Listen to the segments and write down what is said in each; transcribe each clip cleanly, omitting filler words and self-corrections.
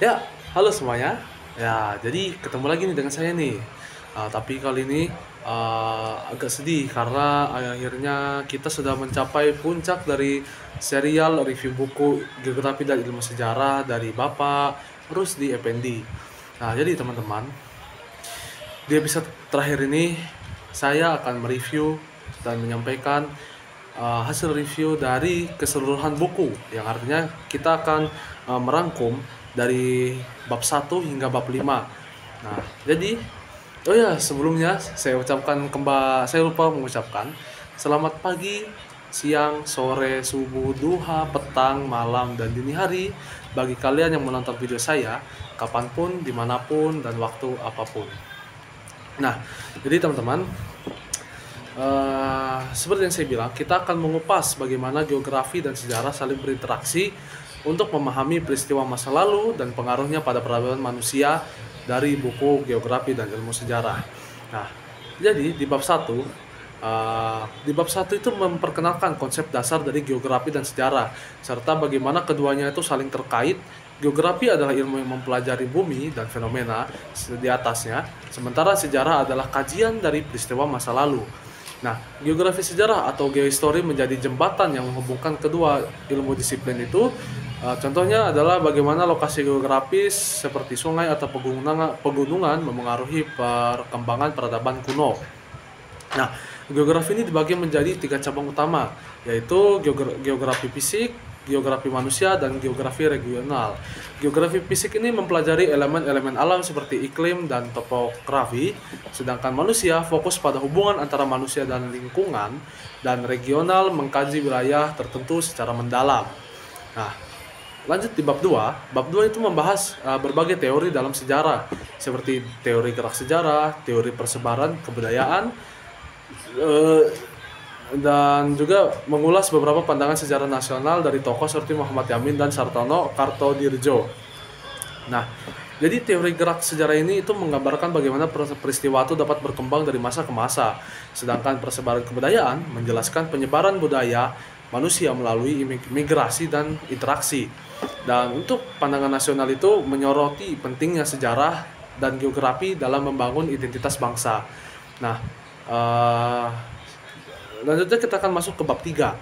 Ya, halo semuanya. Ya, jadi ketemu lagi nih dengan saya nih. Tapi kali ini agak sedih karena akhirnya kita sudah mencapai puncak dari serial review buku Geografi dan Ilmu Sejarah dari Bapak Rusdi Effendi. Nah, jadi teman-teman, di episode terakhir ini saya akan mereview dan menyampaikan hasil review dari keseluruhan buku, yang artinya kita akan merangkum dari bab 1 hingga bab 5. Nah, jadi oh ya, sebelumnya saya lupa mengucapkan selamat pagi, siang, sore, subuh, duha, petang, malam, dan dini hari bagi kalian yang menonton video saya kapanpun, dimanapun, dan waktu apapun. Nah, jadi teman-teman, seperti yang saya bilang, kita akan mengupas bagaimana geografi dan sejarah saling berinteraksi untuk memahami peristiwa masa lalu dan pengaruhnya pada peradaban manusia dari buku Geografi dan Ilmu Sejarah. Nah, jadi di bab 1 itu memperkenalkan konsep dasar dari geografi dan sejarah, serta bagaimana keduanya itu saling terkait. Geografi adalah ilmu yang mempelajari bumi dan fenomena di atasnya, sementara sejarah adalah kajian dari peristiwa masa lalu. Nah, geografi sejarah atau geohistory menjadi jembatan yang menghubungkan kedua ilmu disiplin itu. Contohnya adalah bagaimana lokasi geografis seperti sungai atau pegunungan memengaruhi perkembangan peradaban kuno. Nah, geografi ini dibagi menjadi 3 cabang utama, yaitu geografi fisik, geografi manusia, dan geografi regional. Geografi fisik ini mempelajari elemen-elemen alam seperti iklim dan topografi, sedangkan manusia fokus pada hubungan antara manusia dan lingkungan, dan regional mengkaji wilayah tertentu secara mendalam. Nah, lanjut di bab 2. Bab 2 itu membahas berbagai teori dalam sejarah, seperti teori gerak sejarah, teori persebaran kebudayaan, dan juga mengulas beberapa pandangan sejarah nasional dari tokoh seperti Muhammad Yamin dan Sartono Kartodirjo. Nah, jadi teori gerak sejarah ini itu menggambarkan bagaimana peristiwa itu dapat berkembang dari masa ke masa, sedangkan persebaran kebudayaan menjelaskan penyebaran budaya manusia melalui migrasi dan interaksi. Dan untuk pandangan nasional itu menyoroti pentingnya sejarah dan geografi dalam membangun identitas bangsa. Nah, lanjutnya kita akan masuk ke bab 3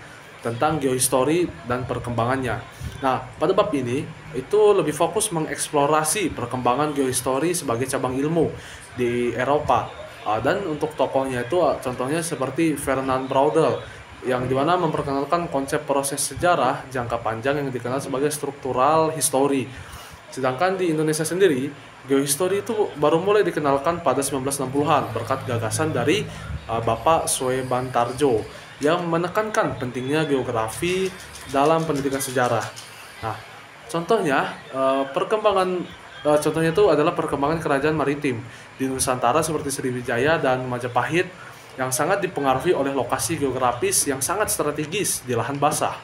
tentang geohistory dan perkembangannya. Nah, pada bab ini itu lebih fokus mengeksplorasi perkembangan geohistory sebagai cabang ilmu di Eropa. Dan untuk tokohnya itu contohnya seperti Fernand Braudel, yang dimana memperkenalkan konsep proses sejarah jangka panjang yang dikenal sebagai struktural history. Sedangkan di Indonesia sendiri, geohistory itu baru mulai dikenalkan pada 1960-an berkat gagasan dari Bapak Sue Bantarjo yang menekankan pentingnya geografi dalam pendidikan sejarah. Nah, contohnya contohnya itu adalah perkembangan kerajaan maritim di Nusantara seperti Sriwijaya dan Majapahit yang sangat dipengaruhi oleh lokasi geografis yang sangat strategis di lahan basah.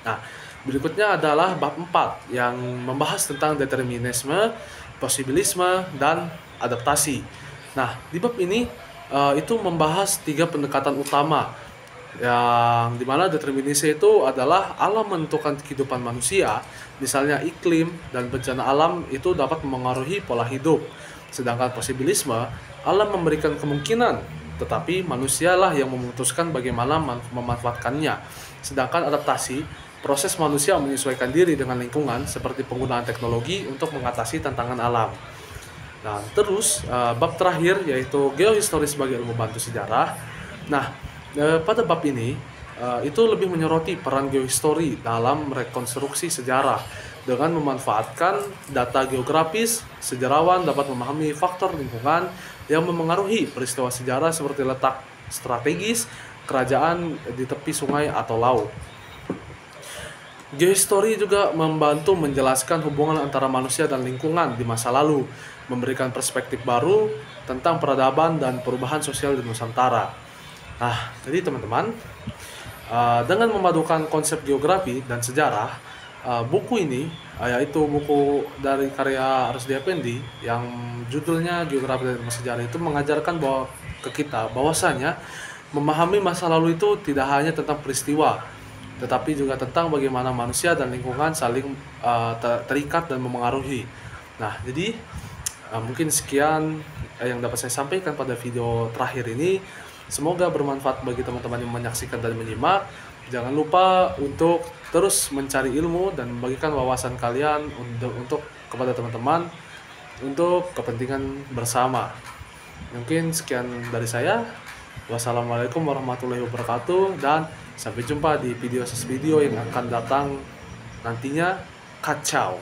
Nah, berikutnya adalah bab 4 yang membahas tentang determinisme, posibilisme, dan adaptasi. Nah, di bab ini itu membahas 3 pendekatan utama, yang dimana determinisme itu adalah alam menentukan kehidupan manusia, misalnya iklim dan bencana alam itu dapat memengaruhi pola hidup. Sedangkan posibilisme, alam memberikan kemungkinan, tetapi manusialah yang memutuskan bagaimana memanfaatkannya. Sedangkan adaptasi, proses manusia menyesuaikan diri dengan lingkungan seperti penggunaan teknologi untuk mengatasi tantangan alam. Nah, terus bab terakhir yaitu geohistory sebagai ilmu bantu sejarah. Nah, pada bab ini itu lebih menyoroti peran geohistory dalam rekonstruksi sejarah. Dengan memanfaatkan data geografis, sejarawan dapat memahami faktor lingkungan yang memengaruhi peristiwa sejarah seperti letak strategis kerajaan di tepi sungai atau laut. Geohistory juga membantu menjelaskan hubungan antara manusia dan lingkungan di masa lalu, memberikan perspektif baru tentang peradaban dan perubahan sosial di Nusantara. Nah, jadi teman-teman, dengan memadukan konsep geografi dan sejarah, buku ini, yaitu buku dari karya Rusdi Effendi yang judulnya Geografi dan Ilmu Sejarah, itu mengajarkan ke kita bahwasanya memahami masa lalu itu tidak hanya tentang peristiwa, tetapi juga tentang bagaimana manusia dan lingkungan saling terikat dan memengaruhi. Nah, jadi mungkin sekian yang dapat saya sampaikan pada video terakhir ini. Semoga bermanfaat bagi teman-teman yang menyaksikan dan menyimak. Jangan lupa untuk terus mencari ilmu dan membagikan wawasan kalian untuk kepada teman-teman untuk kepentingan bersama. Mungkin sekian dari saya. Wassalamualaikum warahmatullahi wabarakatuh, dan sampai jumpa di video yang akan datang nantinya. Kacau.